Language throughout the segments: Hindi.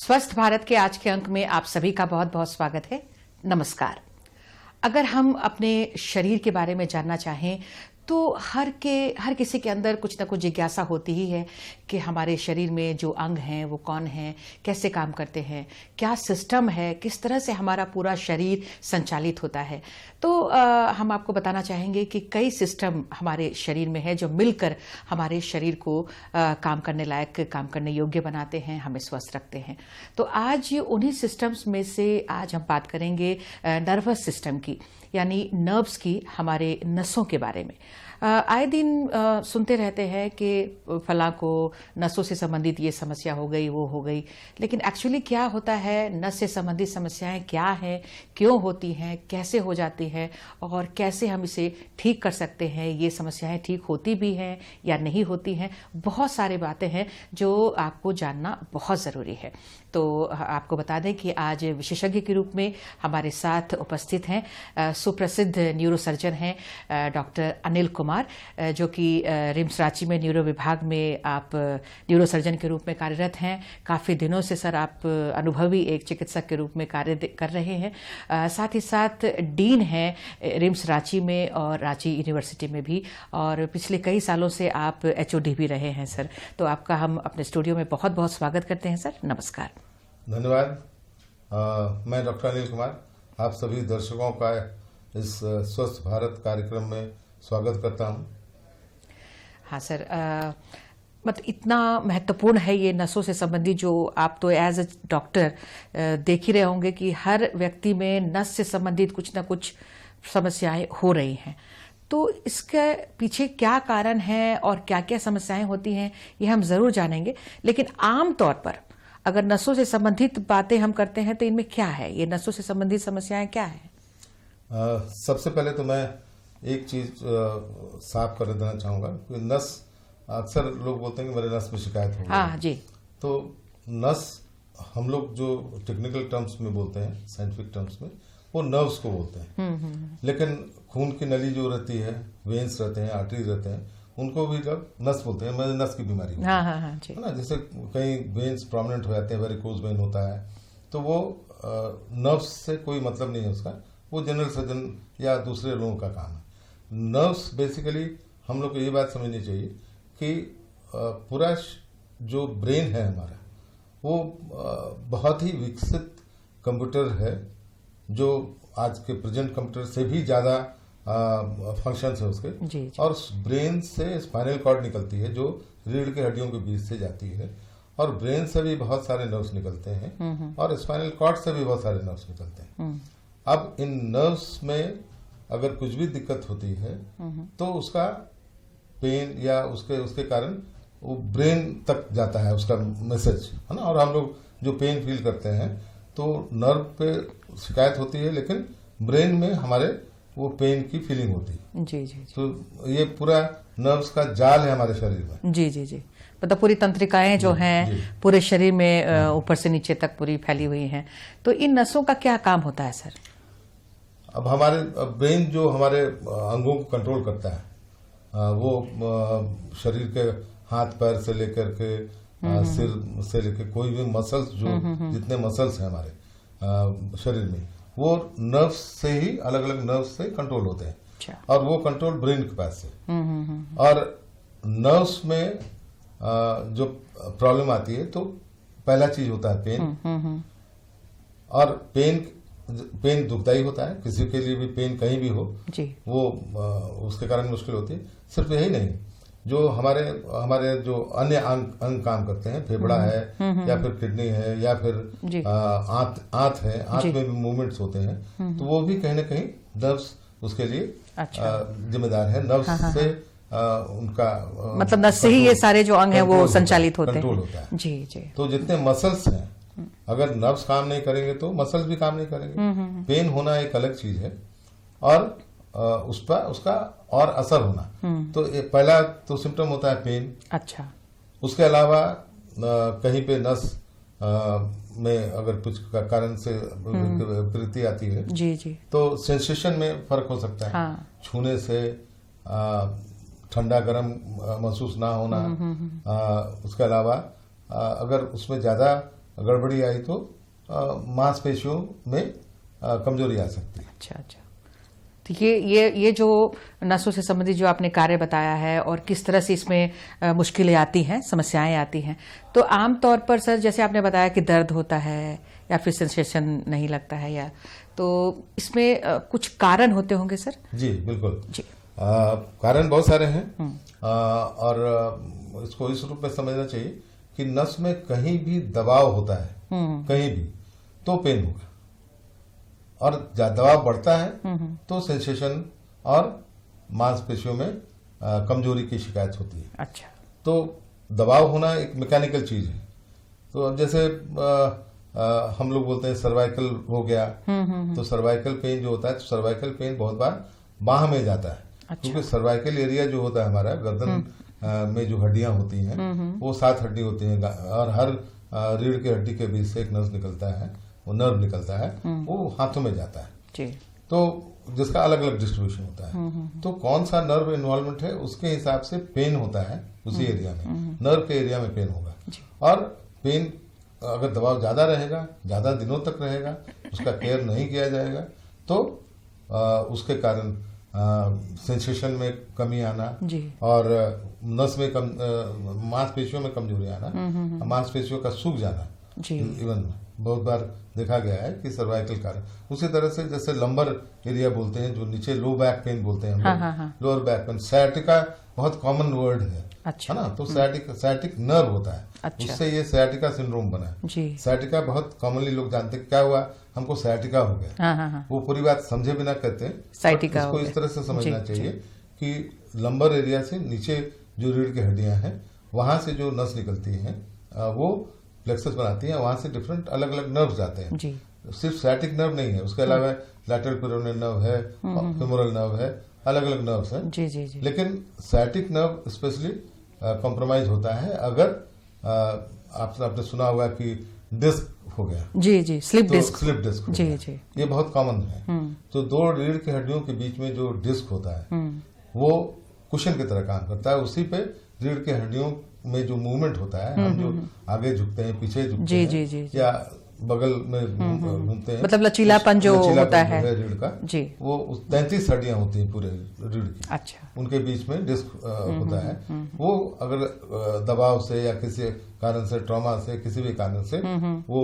स्वस्थ भारत के आज के अंक में आप सभी का बहुत बहुत स्वागत है। नमस्कार। अगर हम अपने शरीर के बारे में जानना चाहें तो हर किसी के अंदर कुछ ना कुछ जिज्ञासा होती ही है कि हमारे शरीर में जो अंग हैं वो कौन हैं, कैसे काम करते हैं, क्या सिस्टम है, किस तरह से हमारा पूरा शरीर संचालित होता है। तो हम आपको बताना चाहेंगे कि कई सिस्टम हमारे शरीर में है जो मिलकर हमारे शरीर को काम करने लायक, काम करने योग्य बनाते हैं, हमें स्वस्थ रखते हैं। तो आज उन्हीं सिस्टम्स में से आज हम बात करेंगे नर्वस सिस्टम की, यानी नर्व्स की, हमारे नसों के बारे में। आए दिन सुनते रहते हैं कि फलां को नसों से संबंधित ये समस्या हो गई, वो हो गई, लेकिन एक्चुअली क्या होता है, नस से संबंधित समस्याएं क्या हैं, क्यों होती हैं, कैसे हो जाती है और कैसे हम इसे ठीक कर सकते हैं, ये समस्याएं ठीक होती भी हैं या नहीं होती हैं। बहुत सारी बातें हैं जो आपको जानना बहुत ज़रूरी है। तो आपको बता दें कि आज विशेषज्ञ के रूप में हमारे साथ उपस्थित हैं सुप्रसिद्ध न्यूरोसर्जन हैं डॉक्टर अनिल कुमार, जो कि रिम्स रांची में न्यूरो विभाग में आप न्यूरोसर्जन के रूप में कार्यरत हैं। काफ़ी दिनों से सर आप अनुभवी एक चिकित्सक के रूप में कार्य कर रहे हैं। साथ ही साथ डीन हैं रिम्स रांची में और रांची यूनिवर्सिटी में भी, और पिछले कई सालों से आप HOD भी रहे हैं सर। तो आपका हम अपने स्टूडियो में बहुत बहुत स्वागत करते हैं सर। नमस्कार। धन्यवाद। मैं डॉक्टर अनिल कुमार आप सभी दर्शकों का इस स्वस्थ भारत कार्यक्रम में स्वागत करता हूं। हाँ सर, मतलब इतना महत्वपूर्ण है ये नसों से संबंधित, जो आप तो एज अ डॉक्टर देख ही रहे होंगे कि हर व्यक्ति में नस से संबंधित कुछ ना कुछ समस्याएं हो रही हैं। तो इसके पीछे क्या कारण है और क्या क्या समस्याएं होती हैं ये हम जरूर जानेंगे, लेकिन आम तौर पर अगर नसों से संबंधित बातें हम करते हैं तो इनमें क्या है, ये नसों से संबंधित समस्याएं क्या है? सबसे पहले तो मैं एक चीज साफ कर देना चाहूंगा कि नस, अक्सर लोग बोलते हैं कि मेरे नस में शिकायत हो गई। हाँ जी। तो नस हम लोग जो टेक्निकल टर्म्स में बोलते हैं, साइंटिफिक टर्म्स में, वो नर्व्स को बोलते हैं। लेकिन खून की नली जो रहती है, वेन्स रहते हैं, आर्टरी रहते हैं, उनको भी जब नस बोलते हैं। मेरे नस की बीमारी हाँ हाँ हाँ जी। है ना, जैसे कई वेन्स प्रोमिनेंट हो जाते हैं, वेरिकोज वेन होता है, तो वो नर्व्स से कोई मतलब नहीं है उसका, वो जनरल सर्जन या दूसरे लोगों का काम है। नर्व्स बेसिकली हम लोग को ये बात समझनी चाहिए कि पूरा जो ब्रेन है हमारा, वो बहुत ही विकसित कंप्यूटर है, जो आज के प्रेजेंट कंप्यूटर से भी ज्यादा फंक्शंस है उसके। जी, जी। और ब्रेन से स्पाइनल कॉर्ड निकलती है जो रीढ़ के हड्डियों के बीच से जाती है, और ब्रेन से भी बहुत सारे नर्व्स निकलते हैं, और स्पाइनल कॉर्ड से भी बहुत सारे नर्व्स निकलते हैं। अब इन नर्व्स में अगर कुछ भी दिक्कत होती है तो उसका पेन या उसके कारण वो ब्रेन तक जाता है उसका मैसेज, है ना। और हम लोग जो पेन फील करते हैं तो नर्व पे शिकायत होती है, लेकिन ब्रेन में हमारे वो पेन की फीलिंग होती है। जी जी जी। तो ये पूरा नर्व्स का जाल है हमारे शरीर में। जी जी जी, मतलब पूरी तंत्रिकाएं जो हैं पूरे शरीर में ऊपर से नीचे तक पूरी फैली हुई हैं। तो इन नसों का क्या काम होता है सर? अब हमारे ब्रेन जो हमारे अंगों को कंट्रोल करता है, वो शरीर के हाथ पैर से लेकर के सिर से लेकर कोई भी मसल्स, जो जितने मसल्स हैं हमारे शरीर में, वो नर्व्स से ही, अलग अलग नर्व्स से कंट्रोल होते हैं। अच्छा। और वो कंट्रोल ब्रेन के पास से। और नर्व्स में जो प्रॉब्लम आती है तो पहला चीज होता है पेन। और पेन दुखदाई होता है, किसी के लिए भी पेन कहीं भी हो जी, वो उसके कारण मुश्किल होती है। सिर्फ यही नहीं, जो हमारे जो अन्य अंग काम करते हैं, फेफड़ा है या फिर किडनी है या फिर आंत है, आंत में भी मूवमेंट्स होते हैं, तो वो भी कहीं ना कहीं नर्व्स उसके लिए जिम्मेदार है। नर्व्स से उनका मतलब नस से ही ये सारे जो अंग हैं वो संचालित होते हैं, कंट्रोल होता है। जी जी। तो जितने मसल्स हैं, अगर नर्व्स काम नहीं करेंगे तो मसल्स भी काम नहीं करेंगे। पेन होना एक अलग चीज है, और उसका और असर होना। तो पहला तो सिम्टम होता है पेन। अच्छा। उसके अलावा कहीं पे नस में अगर कुछ कारण से विकृति आती है, जी जी, तो सेंसेशन में फर्क हो सकता है। हाँ। छूने से ठंडा गर्म महसूस ना होना। उसके अलावा अगर उसमें ज्यादा गड़बड़ी आई तो मांसपेशियों में कमजोरी आ सकती है। अच्छा अच्छा। तो ये जो नसों से संबंधित जो आपने कार्य बताया है और किस तरह से इसमें मुश्किलें आती हैं, समस्याएं आती हैं, तो आम तौर पर सर जैसे आपने बताया कि दर्द होता है या फिर सेंसेशन नहीं लगता है, या तो इसमें कुछ कारण होते होंगे सर? जी बिल्कुल जी। कारण बहुत सारे हैं और इसको इस रूप में समझना चाहिए कि नस में कहीं भी दबाव होता है, कहीं भी, तो पेन होगा, और दबाव बढ़ता है तो सेंसेशन और मांसपेशियों में कमजोरी की शिकायत होती है। अच्छा। तो दबाव होना एक मैकेनिकल चीज है। तो अब जैसे हम लोग बोलते हैं सर्वाइकल हो गया, तो सर्वाइकल पेन जो होता है, तो सर्वाइकल पेन बहुत बार बाह में जाता है। अच्छा। क्योंकि सर्वाइकल एरिया जो होता है हमारा गर्दन में जो हड्डियां होती हैं वो 7 हड्डी होती हैं, और हर रीढ़ की हड्डी के बीच से एक नस निकलता है, वो नर्व निकलता है, वो हाथों में जाता है जी। तो जिसका अलग अलग डिस्ट्रीब्यूशन होता है। तो कौन सा नर्व इन्वॉल्वमेंट है उसके हिसाब से पेन होता है उसी एरिया में, नर्व के एरिया में पेन होगा। और पेन अगर दबाव ज्यादा रहेगा, ज्यादा दिनों तक रहेगा, उसका केयर नहीं किया जाएगा, तो उसके कारण सेंसेशन में कमी आना जी। और नस में मांसपेशियों में कमजोरी आना, मांसपेशियों का सूख जाना जी। इवन बहुत बार देखा गया है कि सर्वाइकल कारण। उसी तरह से जैसे लंबर एरिया बोलते हैं, जो नीचे लो बैक पेन बोलते हैं हम लोग, लोअर बैक पेन, सयाटिका बहुत कॉमन वर्ड है। अच्छा। है ना, तो सयाटिक नर्व होता है। अच्छा। उससे ये सयाटिका सिंड्रोम बना है। जी। सयाटिका बहुत कॉमनली लोग जानते हैं, क्या हुआ हमको सयाटिका हो गया, वो पूरी बात समझे बिना कहते हैं साइटिका। इसको इस तरह से समझना चाहिए कि लंबर एरिया से नीचे जो रीढ़ की हड्डियां हैं वहां से जो नस निकलती है वो प्लेक्सस बनाती है, वहां से डिफरेंट अलग अलग नर्व जाते हैं जी। सिर्फ सैटिक नर्व नहीं है, उसके अलावा लैटरल पेरोनियल नर्व है, फेमोरल नर्व है, अलग अलग नर्व्स हैं जी जी जी। लेकिन सैटिक नर्व स्पेशली कॉम्प्रोमाइज होता है अगर आपने सुना होगा कि डिस्क हो गया। जी जी, स्लिप डिस्क। स्लिप डिस्क जी जी, ये बहुत कॉमन है। तो 2 रीढ़ की हड्डियों के बीच में जो डिस्क होता है वो कुशन की तरह काम करता है। उसी पे रीढ़ की हड्डियों में जो मूवमेंट होता है, हम जो आगे झुकते हैं, पीछे झुकते जी हैं, जी जी, या बगल में घूमते हैं, मतलब लचीलापन जो होता है रीढ़ का जी, वो 33 हड्डियां होती हैं पूरे रीढ़ की। अच्छा। उनके बीच में डिस्क होता है। वो अगर दबाव से या किसी कारण से, ट्रॉमा से, किसी भी कारण से वो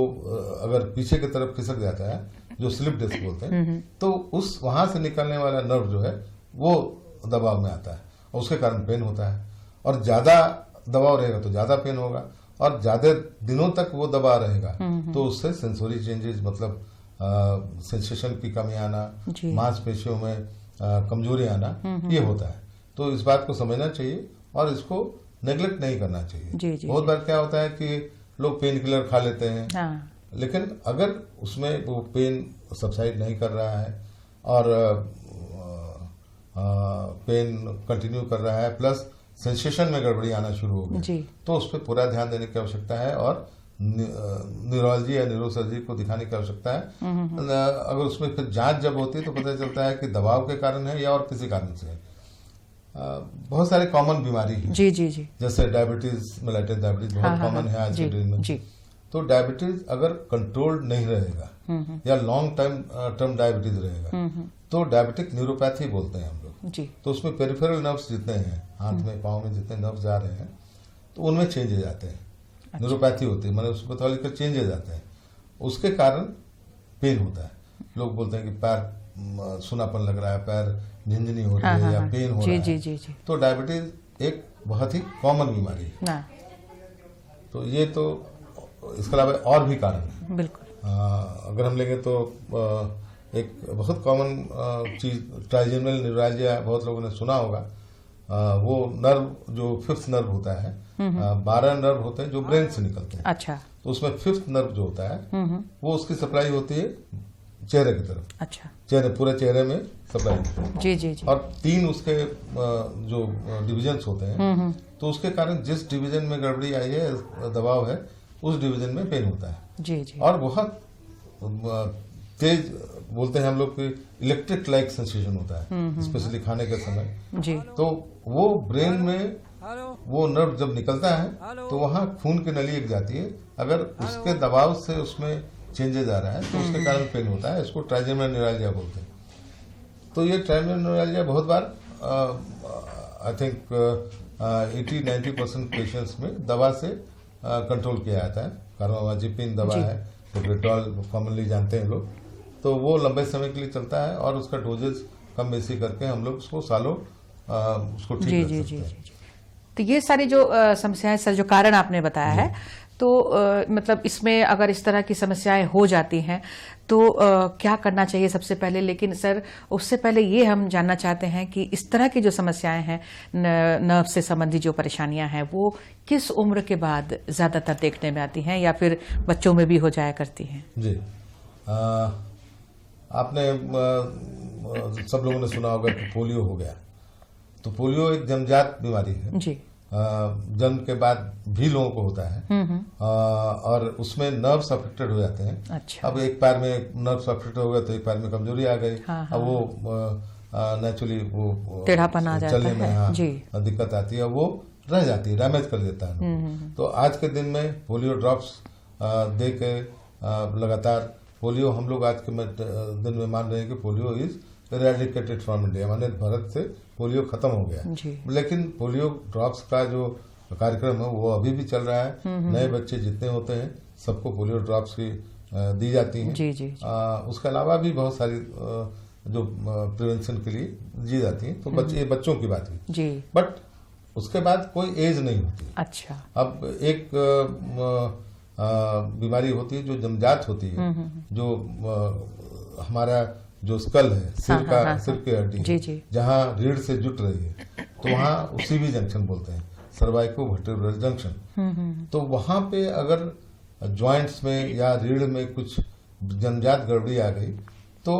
अगर पीछे की तरफ खिसक जाता है, जो स्लिप डिस्क बोलते हैं, तो उस वहां से निकलने वाला नर्व जो है वो दबाव में आता है और उसके कारण पेन होता है। और ज्यादा दबाव रहेगा तो ज्यादा पेन होगा, और ज्यादा दिनों तक वो दबा रहेगा तो उससे सेंसोरी चेंजेस, मतलब सेंसेशन की कमी आना, मांसपेशियों में कमजोरी आना, ये होता है। तो इस बात को समझना चाहिए और इसको नेग्लेक्ट नहीं करना चाहिए। जी जी, बहुत बार क्या होता है कि लोग पेन किलर खा लेते हैं, लेकिन अगर उसमें वो पेन सबसाइड नहीं कर रहा है और पेन कंटिन्यू कर रहा है, प्लस सेंसेशन में गड़बड़ी आना शुरू हो गई, तो उस पर पूरा ध्यान देने की आवश्यकता है और न्यूरोलॉजी या न्यूरोसर्जरी को दिखाने की आवश्यकता है। अगर उसमें फिर जांच जब होती है तो पता चलता है कि दबाव के कारण है या और किसी कारण से है। बहुत सारे कॉमन बीमारी है जी जी जी, जैसे डायबिटीज, मेलाइटस डायबिटीज बहुत कॉमन है आज के दिन में। तो डायबिटीज अगर कंट्रोल्ड नहीं रहेगा या लॉन्ग टर्म डायबिटीज रहेगा तो डायबिटिक न्यूरोपैथी बोलते हैं हम लोग जी। तो उसमें पेरिफेरल नर्व्स जितने हैं, हाथ में, पाँव में जितने नर्व्स जा रहे हैं, तो उनमें चेंजेज आते हैं। अच्छा। न्यूरोपैथी होती है, मतलब उसमें पैथोलॉजिकल चेंजेस आते हैं, उसके कारण पेन होता है। लोग बोलते हैं कि पैर सुनापन लग रहा है, पैर झिंझनी हो रही है या पेन हो रहा है। जी जी जी। तो डायबिटीज एक बहुत ही कॉमन बीमारी है। तो ये तो इसके अलावा और भी कारण है। बिल्कुल। अगर हम लेंगे तो एक बहुत कॉमन चीज ट्राइजेमिनल न्यूरालजिया, बहुत लोगों ने सुना होगा। वो नर्व जो 5th नर्व होता है, 12 नर्व होते हैं जो ब्रेन से निकलते हैं। अच्छा। तो उसमें 5th नर्व जो होता है वो उसकी सप्लाई होती है चेहरे की तरफ। अच्छा। पूरे चेहरे में सप्लाई होती है। जी जी जी। और 3 उसके जो डिविजन्स होते हैं, तो उसके कारण जिस डिवीजन में गड़बड़ी आई है, दबाव है, उस डिवीजन में पेन होता है। जी जी। और बहुत तेज बोलते हैं हम लोग कि इलेक्ट्रिक लाइक सेंसेशन होता है, स्पेशली खाने के समय जी। तो वो ब्रेन में वो नर्व जब निकलता है तो वहाँ खून की नली एक जाती है, अगर उसके दबाव से उसमें चेंजेस आ रहा है तो उसके कारण पेन होता है। इसको ट्राइजेमिनल न्यूरैल्जिया बोलते हैं। तो ये ट्राइजेमिनल न्यूरैल्जिया बहुत बार आई थिंक 80-90% पेशेंट्स में दवा से कंट्रोल किया जाता है। कार्बामाजिपिन दवा है, डेटॉल कॉमनली जानते हैं लोग, तो वो लंबे समय के लिए चलता है और उसका डोजेज कम बेसी करके हम लोग उसको सालों उसको ठीक जी रख जी सकते जी हैं। जी। तो ये सारी जो समस्याएं सर, जो कारण आपने बताया है, तो मतलब इसमें अगर इस तरह की समस्याएं हो जाती हैं तो क्या करना चाहिए सबसे पहले? लेकिन सर उससे पहले ये हम जानना चाहते हैं कि इस तरह की जो समस्याएं हैं, नर्व से संबंधित जो परेशानियां हैं, वो किस उम्र के बाद ज्यादातर देखने में आती हैं या फिर बच्चों में भी हो जाया करती हैं? जी, आपने सब लोगों ने सुना होगा कि पोलियो हो गया। तो पोलियो एक जन्मजात बीमारी है जी। जन्म के बाद भी लोगों को होता है और उसमें नर्व्स अफेक्टेड हो जाते हैं। अच्छा। अब एक पैर में नर्व्स अफेक्टेड हो गए तो एक पैर में कमजोरी आ गई। हाँ, अब वो नेचुरली वो टेढ़ापन आ जाता चलने में है। जी। दिक्कत आती है, वो रह जाती है, डैमेज कर देता है। तो आज के दिन में पोलियो ड्रॉप्स दे के लगातार पोलियो, हम लोग आज के दिन में मान रहे हैं कि polio is eradicated from India, माने भारत से पोलियो खत्म हो गया। लेकिन पोलियो ड्रॉप्स का जो कार्यक्रम है वो अभी भी चल रहा है। नए बच्चे जितने होते हैं सबको पोलियो ड्रॉप्स की दी जाती हैं। जी जी। उसके अलावा भी बहुत सारी जो प्रिवेंशन के लिए दी जाती हैं। तो ये बच्चों की बात हुई जी। बट उसके बाद कोई एज नहीं होती। अच्छा। अब एक बीमारी होती है जो जन्मजात होती है, जो हमारा जो स्कल है, सिर की हड्डी, जहाँ रीढ़ से जुट रही है, तो वहाँ सीवी जंक्शन बोलते हैं, सर्वाइको वर्टेब्रल जंक्शन। तो वहाँ पे अगर जॉइंट्स में या रीढ़ में कुछ जन्मजात गड़बड़ी आ गई तो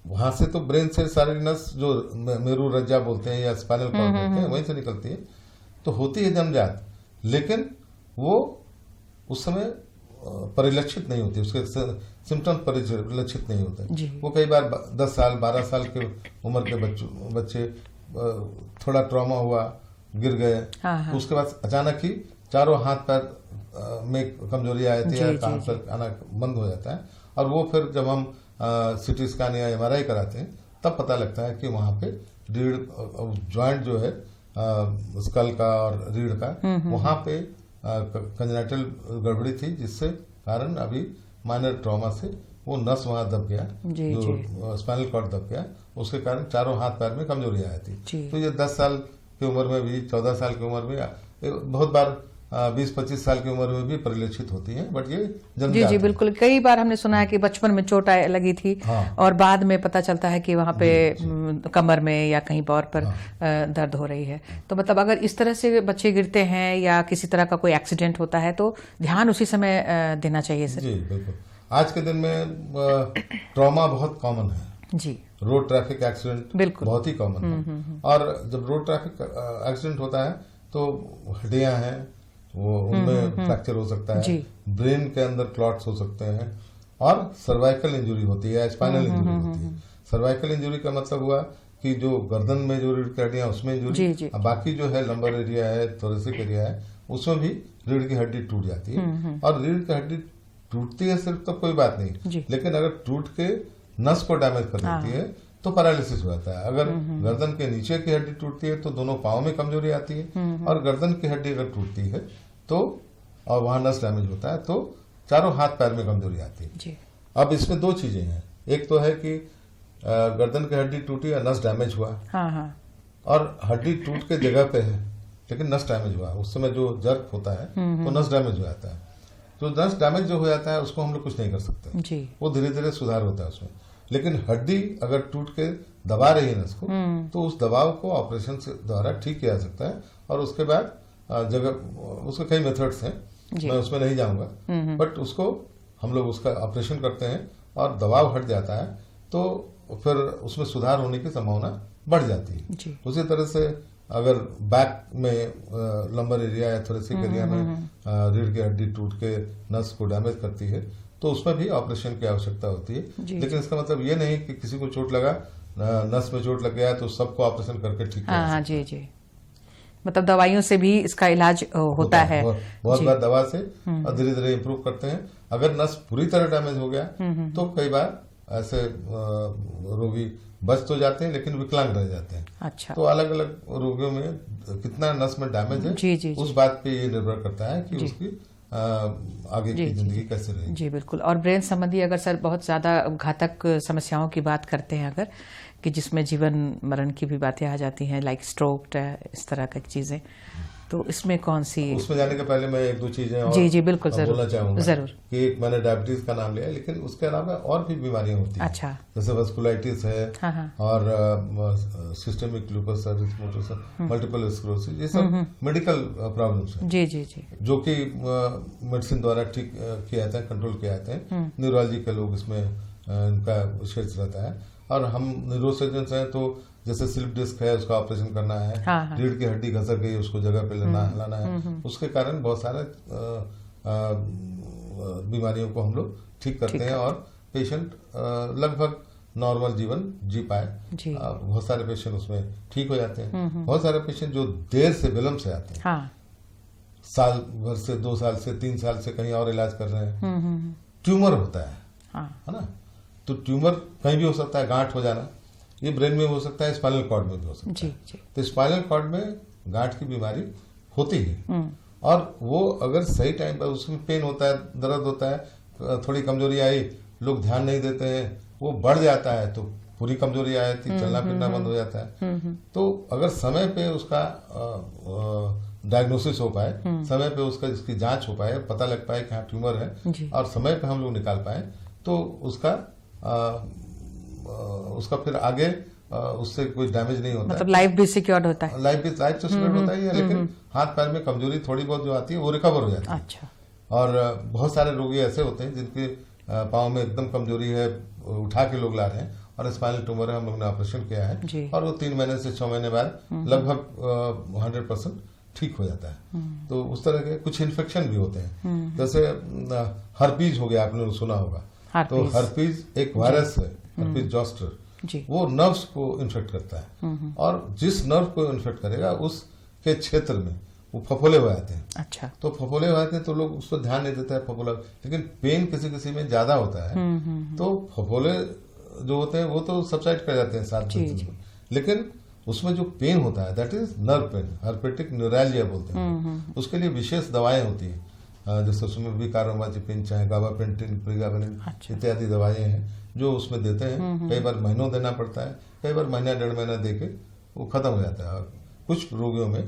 वहां से तो ब्रेन से सारी नस जो मेरू रज्जा बोलते हैं या स्पाइनल कॉर्ड बोलते हैं वहीं से निकलती है, तो होती है जन्मजात, लेकिन वो उस समय परिलक्षित नहीं होती, उसके सिम्टम परिलक्षित नहीं होते। वो कई बार 10 साल 12 साल के उम्र के बच्चे थोड़ा ट्रॉमा हुआ, गिर गए, तो उसके बाद अचानक ही चारों हाथ पैर में कमजोरी आ जाती है, कान पर आना बंद हो जाता है। और वो फिर जब हम सिटी स्कैन या MRI कराते हैं तब पता लगता है कि वहां पे रीढ़ ज्वाइंट जो है स्कल का और रीढ़ का, वहां पे कंजेनिटल गड़बड़ी थी, जिससे कारण अभी माइनर ट्रॉमा से वो नस वहां दब गया, जो स्पाइनल कॉर्ड दब गया, उसके कारण चारों हाथ पैर में कमजोरी आ जाती। तो ये 10 साल की उम्र में भी, 14 साल की उम्र में, बहुत बार 20-25 साल की उम्र में भी परिलक्षित होती है, बट ये जी जी बिल्कुल। कई बार हमने सुना है कि बचपन में चोट लगी थी और बाद में पता चलता है कि वहां पे कमर में या कहीं पर दर्द हो रही है। तो मतलब अगर इस तरह से बच्चे गिरते हैं या किसी तरह का कोई एक्सीडेंट होता है तो ध्यान उसी समय देना चाहिए सर। जी बिल्कुल। आज के दिन में ट्रॉमा बहुत कॉमन है जी, रोड ट्रैफिक एक्सीडेंट बहुत ही कॉमन है। और जब रोड ट्रैफिक एक्सीडेंट होता है तो हड्डियां हैं वो, उनमें फ्रैक्चर हो सकता है, ब्रेन के अंदर क्लॉट्स हो सकते हैं, और सर्वाइकल इंजरी होती है, स्पाइनल इंजरी होती है। सर्वाइकल इंजरी का मतलब हुआ कि जो गर्दन में जो रीढ़ की हड्डियां उसमें इंजरी, बाकी जो है लंबर एरिया है, थोरेसिक एरिया है, उसमें भी रीढ़ की हड्डी टूट जाती है। और रीढ़ की हड्डी टूटती है सिर्फ तो कोई बात नहीं, लेकिन अगर टूट के नस को डैमेज कर देती है तो पैरालिसिस हो जाता है। अगर गर्दन के नीचे की हड्डी टूटती है तो दोनों पांव में कमजोरी आती है, और गर्दन की हड्डी अगर टूटती है तो और वहां नस डैमेज होता है तो चारों हाथ पैर में कमजोरी आती है। अब इसमें दो चीजें हैं, एक तो है कि गर्दन की हड्डी टूटी या नस डैमेज हुआ, और हड्डी टूट के जगह पे है लेकिन नस डैमेज हुआ, उस समय जो जर्क होता है तो नस डैमेज हो जाता है। तो नस डैमेज जो हो जाता है उसको हम लोग कुछ नहीं कर सकते, वो धीरे धीरे सुधार होता है उसमें। लेकिन हड्डी अगर टूट के दबा रही है नस को तो उस दबाव को ऑपरेशन से द्वारा ठीक किया जा सकता है। और उसके बाद जगह उसके कई मेथड्स हैं, मैं उसमें नहीं जाऊंगा, बट उसको हम लोग उसका ऑपरेशन करते हैं और दबाव हट जाता है तो फिर उसमें सुधार होने की संभावना बढ़ जाती है। उसी तरह से अगर बैक में लंबर एरिया या थोरेसिक एरिया में रीढ़ की हड्डी टूट के नस को डैमेज करती है तो उसमें भी ऑपरेशन की आवश्यकता होती है। लेकिन इसका मतलब ये नहीं कि किसी को चोट लगा, नस में चोट लग गया है तो सबको ऑपरेशन करके ठीक हाँ जी जी। मतलब दवाइयों से भी इसका इलाज होता है। बहुत बार दवा से और धीरे धीरे इम्प्रूव करते हैं। अगर नस पूरी तरह डैमेज हो गया तो कई बार ऐसे रोगी बच तो जाते हैं लेकिन विकलांग रह जाते हैं। अच्छा। तो अलग अलग रोगियों में कितना नस में डैमेज है जी, उस बात पे ये निर्भर करता है कि उसकी आगे की जिंदगी कैसे रहेगी। जी बिल्कुल। और ब्रेन संबंधी अगर सर बहुत ज्यादा घातक समस्याओं की बात करते हैं अगर, कि जिसमें जीवन मरण की भी बातें आ जाती हैं, लाइक स्ट्रोक, इस तरह की चीजें, तो इसमें कौन सी? उसमें जाने के पहले मैं एक दो चीजें और जी बिल्कुल बोलना चाहूंगा। जरूर। कि एक मैंने डायबिटीज का नाम लिया लेकिन उसके अलावा और भी बीमारियां होती हैं। अच्छा। जैसे वस्कुलाइटिस है। हाँ। और सिस्टेमिक लूपस एरिथेमेटोस, मल्टीपल स्क्लेरोसिस, ये सब मेडिकल प्रॉब्लम्स हैं। जी जो कि मेडिसिन द्वारा ठीक किए जाते हैं, कंट्रोल किए जाते हैं। न्यूरोलॉजी के लोग इसमें इनका विशेष रहता है। और हम न्यूरोसर्जन हैं तो जैसे स्लिप डिस्क है उसका ऑपरेशन करना है। हाँ। रीढ़ की हड्डी घसर गई उसको जगह पे लाना है। उसके कारण बहुत सारे बीमारियों को हम लोग ठीक करते हैं और पेशेंट लगभग नॉर्मल जीवन जी पाए। बहुत सारे पेशेंट उसमें ठीक हो जाते हैं। बहुत सारे पेशेंट जो देर से विलम्ब से आते हैं, हाँ। साल भर से 2 साल से 3 साल से कहीं और इलाज कर रहे हैं। ट्यूमर होता है ना। तो ट्यूमर कहीं भी हो सकता है, गांठ हो जाना, ये ब्रेन में हो सकता है, स्पाइनल कॉर्ड में भी हो सकता है। तो स्पाइनल कॉर्ड में गांठ की बीमारी होती है और वो अगर सही टाइम पर, उसमें पेन होता है, दर्द होता है, थोड़ी कमजोरी आई, लोग ध्यान नहीं देते हैं, वो बढ़ जाता है तो पूरी कमजोरी आ जाती है, चलना फिरना बंद हो जाता है। तो अगर समय पे उसका डायग्नोसिस हो पाए, समय पे इसकी जांच हो पाए, पता लग पाए कि हाँ ट्यूमर है और समय पे हम लोग निकाल पाए, तो उसका फिर आगे उससे कोई डैमेज नहीं होता। मतलब लाइफ भी सिक्योर्ड होता है। लाइफ तो सिक्योर्ड होता ही है, लेकिन हाथ पैर में कमजोरी थोड़ी बहुत जो आती है वो रिकवर हो जाती है। अच्छा। और बहुत सारे रोगी ऐसे होते हैं जिनके पाँव में एकदम कमजोरी है, उठा के लोग ला रहे हैं और स्पाइनल ट्यूमर है, हम लोग ने ऑपरेशन किया है और वो 3 महीने से 6 महीने बाद लगभग 100% ठीक हो जाता है। तो उस तरह के कुछ इन्फेक्शन भी होते हैं, जैसे हर्पीज हो गया, आपने सुना होगा। तो हर्पीज एक वायरस है, हर्पीज जोस्टर, वो नर्व्स को इन्फेक्ट करता है और जिस नर्व को इन्फेक्ट करेगा उसके क्षेत्र में वो फफोले हो जाते हैं। अच्छा। तो फफोले हो जाते हैं तो लोग उस पर ध्यान नहीं देते हैं फफोला, लेकिन पेन किसी किसी में ज्यादा होता है। तो फफोले जो होते हैं वो तो सबसाइड कर जाते हैं 7 दिन में, लेकिन उसमें जो पेन होता है that is nerve pain, herpetic neuralgia बोलते हैं। उसके लिए विशेष दवाएं होती है, जैसे उसमें विकारोमाजिपिन, चाहे गाबापेंटिन, प्रिगाबेलिन इत्यादि दवाएं हैं जो उसमें देते हैं। कई बार महीनों देना पड़ता है, कई बार महीना 1.5 महीना देके वो खत्म हो जाता है। कुछ रोगियों में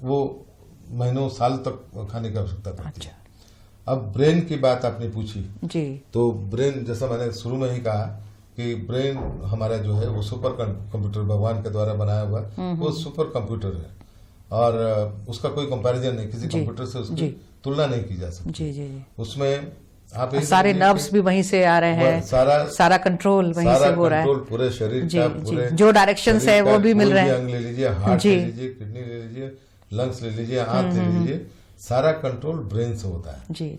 वो महीनों साल तक खाने की आवश्यकता पड़ती है। अब ब्रेन की बात आपने पूछी जी। तो ब्रेन, जैसा मैंने शुरू में ही कहा कि ब्रेन हमारा जो है वो सुपर कंप्यूटर भगवान के द्वारा बनाया हुआ, वो सुपर कंप्यूटर है और उसका कोई कंपैरिजन नहीं, किसी कंप्यूटर से उसकी तुलना नहीं की जा सकती। जी। उसमें आप सारे नर्व्स भी वहीं से आ रहे हैं, सारा कंट्रोल वहीं से हो रहा है, पूरे शरीर का, पूरे जो डायरेक्शंस है वो भी मिल रहे हैं। अंग ले लीजिए, हार्ट ले लीजिए, किडनी ले लीजिए, लंग्स ले लीजिए, आंत ले लीजिए, सारा कंट्रोल ब्रेन से होता है। जी।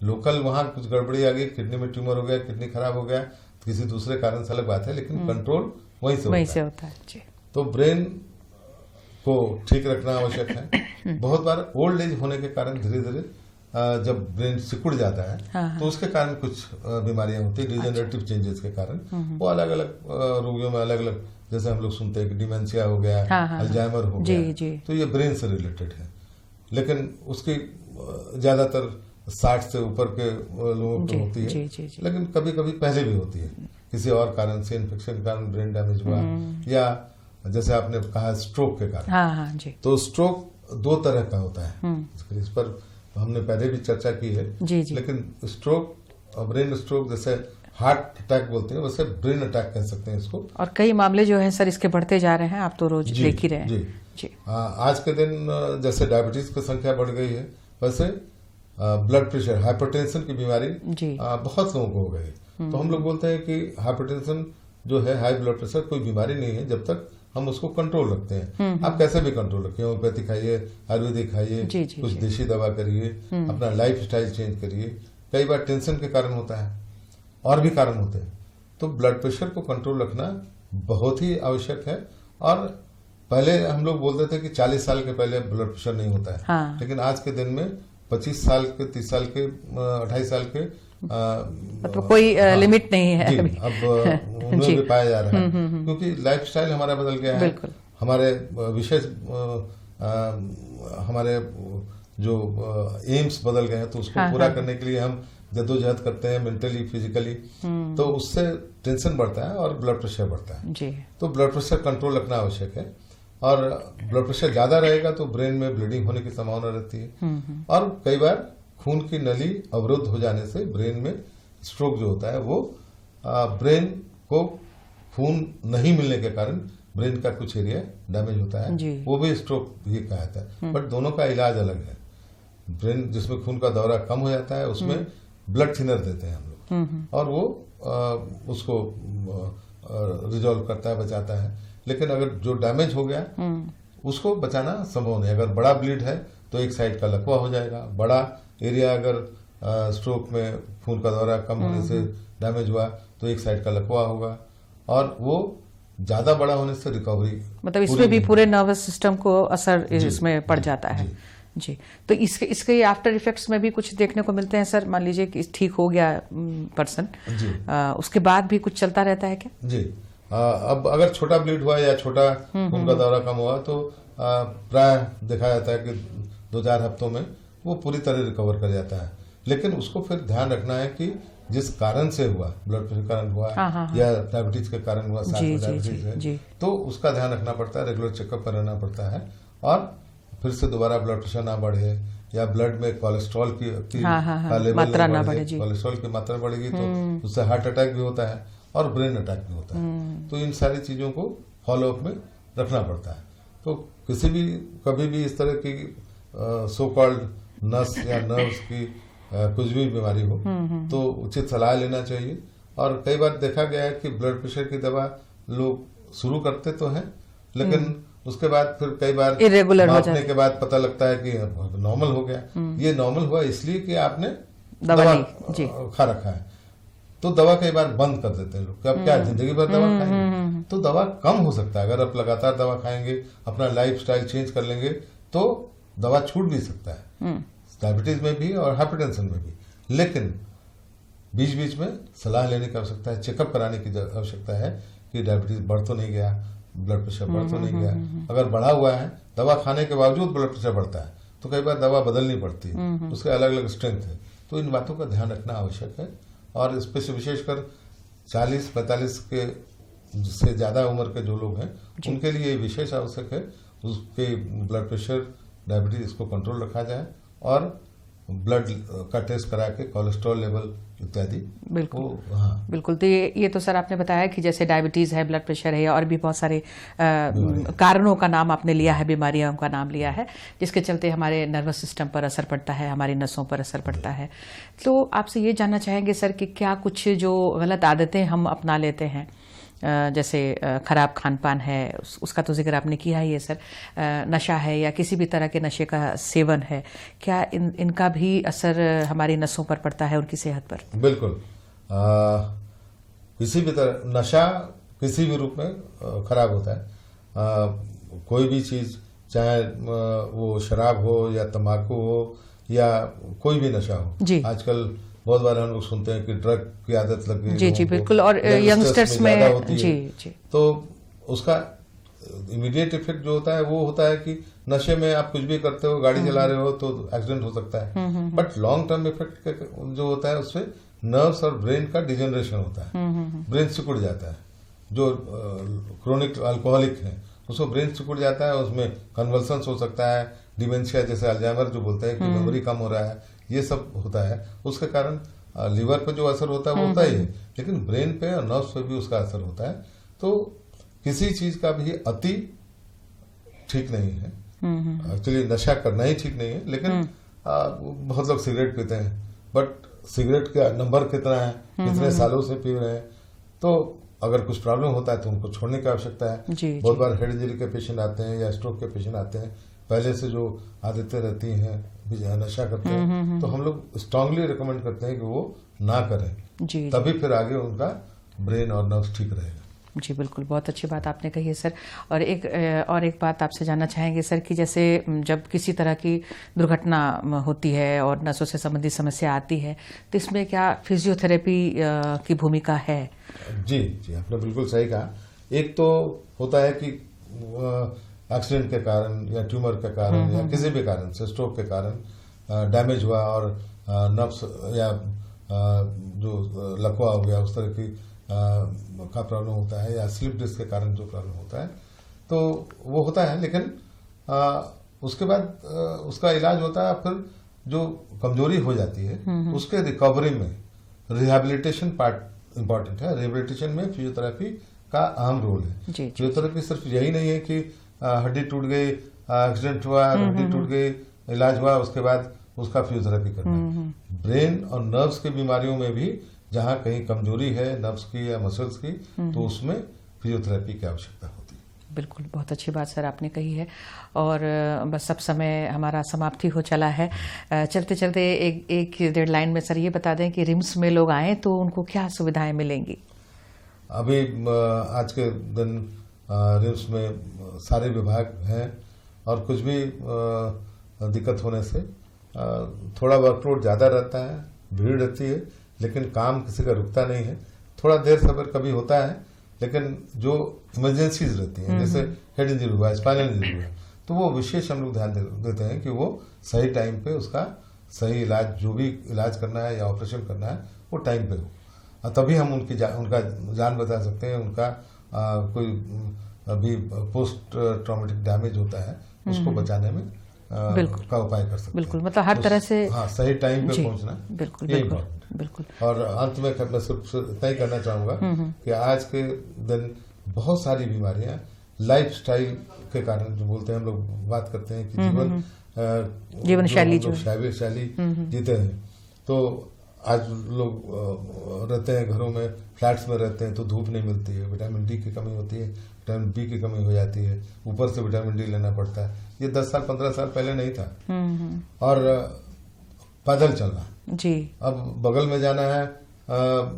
लोकल वहां कुछ गड़बड़ी आ गई, किडनी में ट्यूमर हो गया, किडनी खराब हो गया, किसी दूसरे कारण से अलग बात है, लेकिन कंट्रोल वहीं से होता है। जी। तो ब्रेन को ठीक रखना आवश्यक है। बहुत बार ओल्ड एज होने के कारण धीरे धीरे जब ब्रेन सिकुड़ जाता है तो उसके कारण कुछ बीमारियां होती है, डिजेनरेटिव चेंजेस के कारण। वो अलग अलग रोगियों में अलग अलग, जैसे हम लोग सुनते हैं कि डिमेंशिया हो गया, अल्जाइमर हो गया, तो ये ब्रेन से रिलेटेड है। लेकिन उसकी ज्यादातर 60 से ऊपर के लोगों को होती है, लेकिन कभी कभी पहले भी होती है, किसी और कारण से, इन्फेक्शन के कारण ब्रेन डैमेज हुआ, या जैसे आपने कहा स्ट्रोक के कारण। तो स्ट्रोक 2 तरह का होता है, इस पर हमने पहले भी चर्चा की है। लेकिन स्ट्रोक और ब्रेन स्ट्रोक, जैसे हार्ट अटैक बोलते हैं, वैसे ब्रेन अटैक कह सकते हैं इसको। और कई मामले जो हैं सर इसके बढ़ते जा रहे हैं, आप तो रोज देख ही रहे हैं। जी। आज के दिन जैसे डायबिटीज की संख्या बढ़ गई है, वैसे ब्लड प्रेशर, हाइपरटेंशन की बीमारी बहुत लोगों को हो गई। तो हम लोग बोलते हैं कि हाइपरटेंशन जो है, हाई ब्लड प्रेशर, कोई बीमारी नहीं है जब तक हम उसको कंट्रोल रखते हैं। आप कैसे भी कंट्रोल रखिए, होम्योपैथी खाइए, आयुर्वेदिक खाइए, कुछ देशी दवा करिए, अपना लाइफ स्टाइल चेंज करिए। कई बार टेंशन के कारण होता है, और भी कारण होते हैं। तो ब्लड प्रेशर को कंट्रोल रखना बहुत ही आवश्यक है और पहले हम लोग बोलते थे कि 40 साल के पहले ब्लड प्रेशर नहीं होता है। हाँ। लेकिन आज के दिन में 25 साल के, 30 साल के, 28 साल के मतलब कोई लिमिट नहीं है जी, अभी। अब उनमें भी पाया जा रहा है, क्योंकि लाइफस्टाइल हमारा बदल गया है। बिल्कुल। हमारे विशेष हमारे जो एम्स बदल गए हैं, तो उसको पूरा करने के लिए हम जद्दोजहद करते हैं मेंटली, फिजिकली, तो उससे टेंशन बढ़ता है और ब्लड प्रेशर बढ़ता है जी। तो ब्लड प्रेशर कंट्रोल रखना आवश्यक है। और ब्लड प्रेशर ज्यादा रहेगा तो ब्रेन में ब्लीडिंग होने की संभावना रहती है, और कई बार खून की नली अवरुद्ध हो जाने से ब्रेन में स्ट्रोक जो होता है वो ब्रेन को खून नहीं मिलने के कारण ब्रेन का कुछ एरिया डैमेज होता है, वो भी स्ट्रोक भी कहा जाता है। बट दोनों का इलाज अलग है। ब्रेन जिसमें खून का दौरा कम हो जाता है उसमें ब्लड थिनर देते हैं हम लोग, और वो उसको रिजॉल्व करता है, बचाता है। लेकिन अगर जो डैमेज हो गया उसको बचाना संभव नहीं। अगर बड़ा ब्लीड है तो एक साइड का लकवा हो जाएगा। बड़ा एरिया अगर स्ट्रोक में खून का दौरा कम होने से डैमेज हुआ तो एक साइड का लकवा होगा, और वो ज्यादा बड़ा होने से रिकवरी, मतलब इसमें भी पूरे नर्वस सिस्टम को असर इसमें पड़ जाता है। जी। तो इसके आफ्टर इफेक्ट्स में भी कुछ देखने को मिलते हैं सर? मान लीजिए कि ठीक हो गया पर्सन, उसके बाद भी कुछ चलता रहता है क्या? जी। अब अगर छोटा ब्लीड हुआ या छोटा खून का दौरा कम हुआ तो प्राय देखा जाता है कि 2-4 हफ्तों में वो पूरी तरह रिकवर कर जाता है। लेकिन उसको फिर ध्यान रखना है कि जिस कारण से हुआ, ब्लड प्रेशर कारण हुआ या डायबिटीज के कारण हुआ, साथ में डायबिटीज है, तो उसका ध्यान रखना पड़ता है, रेगुलर चेकअप पर रहना पड़ता है, और फिर से दोबारा ब्लड प्रेशर ना बढ़े, या ब्लड में कोलेस्ट्रॉल की लेवल मात्रा ना बढ़े। कोलेस्ट्रॉल की मात्रा बढ़ेगी तो उससे हार्ट अटैक भी होता है और ब्रेन अटैक भी होता है। तो इन सारी चीजों को फॉलो अप में रखना पड़ता है। तो किसी भी कभी भी इस तरह की सो कॉल्ड नस या नर्व्स की कुछ भी बीमारी हो तो उचित सलाह लेना चाहिए। और कई बार देखा गया है कि ब्लड प्रेशर की दवा लोग शुरू करते तो हैं, लेकिन उसके बाद फिर कई बार इरेगुलर हो मापने के बाद पता लगता है कि नॉर्मल हो गया। ये नॉर्मल हुआ इसलिए कि आपने दवा खा रखा है। तो दवा कई बार बंद कर देते हैं लोग, अब क्या जिंदगी भर दवा खाएंगे? तो दवा कम हो सकता है। अगर आप लगातार दवा खाएंगे, अपना लाइफ स्टाइल चेंज कर लेंगे तो दवा छूट भी सकता है, डायबिटीज में भी और हाइपरटेंशन में भी। लेकिन बीच बीच में सलाह लेने की आवश्यकता है, चेकअप कराने की आवश्यकता है कि डायबिटीज बढ़ तो नहीं गया, ब्लड प्रेशर बढ़ तो नहीं गया। अगर बढ़ा हुआ है, दवा खाने के बावजूद ब्लड प्रेशर बढ़ता है, तो कई बार दवा बदलनी पड़ती है, उसके अलग अलग स्ट्रेंथ है। तो इन बातों का ध्यान रखना आवश्यक है। और विशेषकर 40-45 के से ज्यादा उम्र के जो लोग हैं उनके लिए विशेष आवश्यक है उसके ब्लड प्रेशर, डायबिटीज, इसको कंट्रोल रखा जाए, और ब्लड का टेस्ट करा के कोलेस्ट्रॉल लेवल इत्यादि। बिल्कुल। हाँ। बिल्कुल। तो ये तो सर आपने बताया कि जैसे डायबिटीज है, ब्लड प्रेशर है, और भी बहुत सारे कारणों का नाम आपने लिया है, बीमारियों का नाम लिया है, जिसके चलते हमारे नर्वस सिस्टम पर असर पड़ता है, हमारी नसों पर असर पड़ता है। तो आपसे ये जानना चाहेंगे सर कि क्या कुछ जो गलत आदतें हम अपना लेते हैं, जैसे खराब खान पान है, उसका तो जिक्र आपने किया ही है सर, नशा है या किसी भी तरह के नशे का सेवन है, क्या इनका भी असर हमारी नसों पर पड़ता है, उनकी सेहत पर? बिल्कुल। किसी भी तरह नशा किसी भी रूप में खराब होता है। कोई भी चीज, चाहे वो शराब हो या तंबाकू हो या कोई भी नशा हो। आजकल बहुत बार हम लोग सुनते हैं कि ड्रग की आदत लग गई। जी बिल्कुल। और यंगस्टर्स में होती है। जी। तो उसका इमीडिएट इफेक्ट जो होता है वो होता है कि नशे में आप कुछ भी करते हो, गाड़ी चला रहे हो तो एक्सीडेंट हो सकता है। बट लॉन्ग टर्म इफेक्ट जो होता है उससे नर्व्स और ब्रेन का डिजेनरेशन होता है, ब्रेन सिकुड़ जाता है। जो क्रोनिक अल्कोहलिक है उसको ब्रेन सिकुड़ जाता है, उसमें कन्वल्सन्स हो सकता है, डिमेंशिया जैसे अल्जाइमर जो बोलते हैं कि मेमोरी कम हो रहा है, ये सब होता है। उसके कारण लिवर पे जो असर होता है वो होता ही है, लेकिन ब्रेन पे और नर्व्स पे भी उसका असर होता है। तो किसी चीज का भी अति ठीक नहीं है। एक्चुअली नशा करना ही ठीक नहीं है, लेकिन बहुत लोग सिगरेट पीते हैं, बट सिगरेट का नंबर कितना है, कितने सालों से पी रहे हैं, तो अगर कुछ प्रॉब्लम होता है तो उनको छोड़ने की आवश्यकता है। बहुत बार हेड इंजरी के पेशेंट आते हैं या स्ट्रोक के पेशेंट आते हैं, पहले से जो आदतें रहती हैं, नशा करते हैं, तो हम लोग स्ट्रांगली रिकमेंड करते हैं कि वो ना करें, तभी फिर आगे उनका ब्रेन और नर्व्स ठीक रहेगा। जी बिल्कुल, बहुत अच्छी बात आपने कही है सर। और एक बात आपसे जानना चाहेंगे सर कि जैसे जब किसी तरह की दुर्घटना होती है और नसों से संबंधित समस्या आती है, तो इसमें क्या फिजियोथेरेपी की भूमिका है? जी जी, आपने बिल्कुल सही कहा। एक तो होता है कि एक्सीडेंट के कारण या ट्यूमर के कारण या किसी भी कारण से, स्ट्रोक के कारण डैमेज हुआ और नर्व्स या जो लकवा हो गया, उस तरह की का प्रॉब्लम होता है, या स्लिप डिस्क के कारण जो प्रॉब्लम होता है, तो वो होता है। लेकिन उसके बाद उसका इलाज होता है। फिर जो कमजोरी हो जाती है उसके रिकवरी में रिहैबिलिटेशन पार्ट इम्पोर्टेंट है। रिहैबिलिटेशन में फिजियोथेरेपी का अहम रोल है। फिजियोथेरेपी सिर्फ यही नहीं है कि हड्डी टूट गई, एक्सीडेंट हुआ, हड्डी टूट गई, इलाज हुआ, उसके बाद उसका फिजियोथेरेपी करना है। ब्रेन और नर्व्स की बीमारियों में भी जहां कहीं कमजोरी है नर्व्स की या मसल्स की, तो उसमें फिजियोथेरेपी की आवश्यकता होती है। बिल्कुल, बहुत अच्छी बात सर आपने कही है। और बस अब समय हमारा समाप्ति हो चला है। चलते चलते एक डेढ़ लाइन में सर ये बता दें कि रिम्स में लोग आए तो उनको क्या सुविधाएं मिलेंगी? अभी आज के दिन रिम्स में सारे विभाग हैं और कुछ भी दिक्कत होने से थोड़ा वर्कलोड ज्यादा रहता है, भीड़ रहती है, लेकिन काम किसी का रुकता नहीं है। थोड़ा देर सबर कभी होता है, लेकिन जो इमरजेंसीज रहती हैं, जैसे हेड इंजरी हुआ, स्पाइनल इंजरी हुआ, तो वो विशेष हम लोग ध्यान देते हैं कि वो सही टाइम पे उसका सही इलाज, जो भी इलाज करना है या ऑपरेशन करना है, वो टाइम पे हो, तभी हम उनका जान बचा सकते हैं। उनका कोई अभी पोस्ट ट्रॉमेटिक डैमेज होता है, उसको बचाने में का उपाय कर सकते हैं। बिल्कुल, मतलब हर तरह से सही टाइम पे पहुंचना, बिल्कुल ये बिल्कुल इम्पोर्टेंट। बिल्कुल। और अंत में मैं सिर्फ इतना ही करना चाहूंगा कि आज के दिन बहुत सारी बीमारियां लाइफस्टाइल के कारण, जो बोलते हैं हम लोग बात करते हैं कि जीवन शैली जीते हैं, तो आज लोग रहते हैं घरों में, फ्लैट्स में रहते हैं, तो धूप नहीं मिलती है, विटामिन डी की कमी होती है, विटामिन बी की कमी हो जाती है, ऊपर से विटामिन डी लेना पड़ता है। ये 10 साल 15 साल पहले नहीं था। और पैदल चलना जी, अब बगल में जाना है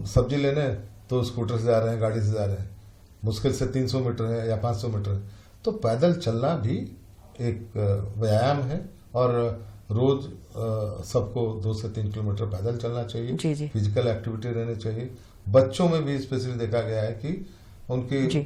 सब्जी लेने, तो स्कूटर से जा रहे हैं, गाड़ी से जा रहे हैं, मुश्किल से 300 मीटर है या 500 मीटर है, तो पैदल चलना भी एक व्यायाम है। और रोज सबको 2 से 3 किलोमीटर पैदल चलना चाहिए। फिजिकल एक्टिविटी रहनी चाहिए। बच्चों में भी स्पेशली देखा गया है कि उनकी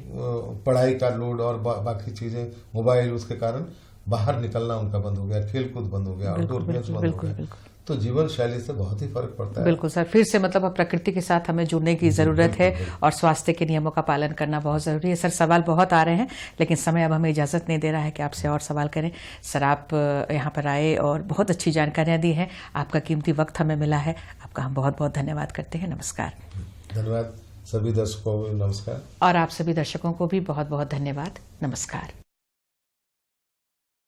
पढ़ाई का लोड और बाकी चीजें, मोबाइल, उसके कारण बाहर निकलना उनका बंद हो गया, खेल कूद बंद हो गया, आउटडोर गेम्स बंद हो गया। तो जीवन शैली से बहुत ही फर्क पड़ता है। बिल्कुल सर, फिर से मतलब अब प्रकृति के साथ हमें जुड़ने की जरूरत है और स्वास्थ्य के नियमों का पालन करना बहुत जरूरी है। सर, सवाल बहुत आ रहे हैं, लेकिन समय अब हमें इजाजत नहीं दे रहा है कि आपसे और सवाल करें। सर, आप यहाँ पर आए और बहुत अच्छी जानकारियां दी हैं। आपका कीमती वक्त हमें मिला है, आपका हम बहुत बहुत धन्यवाद करते हैं। नमस्कार। धन्यवाद। सभी दर्शकों को नमस्कार। और आप सभी दर्शकों को भी बहुत बहुत धन्यवाद। नमस्कार।